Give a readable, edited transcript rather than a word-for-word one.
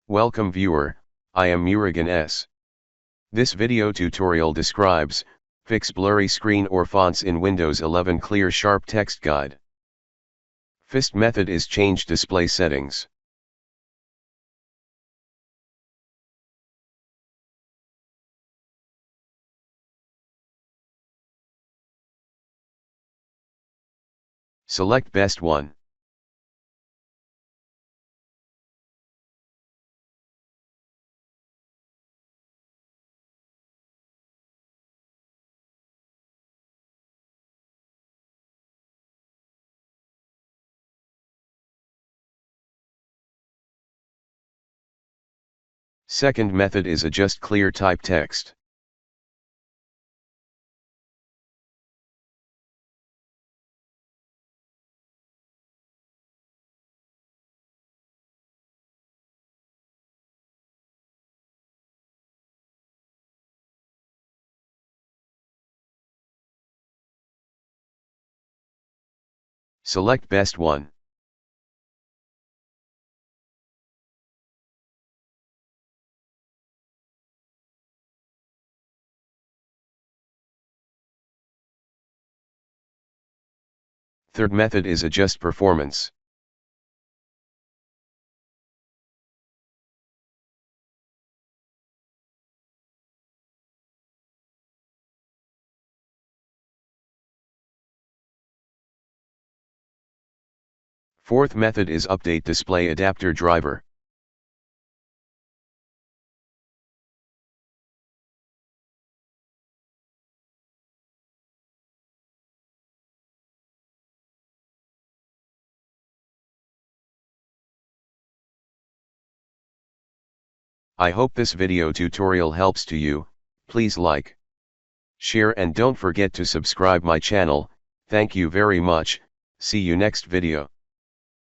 Welcome viewer, I am Murugan S. This video tutorial describes, fix blurry screen or fonts in Windows 11 Clear Sharp Text Guide. First method is change display settings. Select best one. Second method is adjust clear type text. Select best one. Third method is adjust performance. Fourth method is update display adapter driver. I hope this video tutorial helps to you. Please like, share and don't forget to subscribe my channel. Thank you very much. See you next video.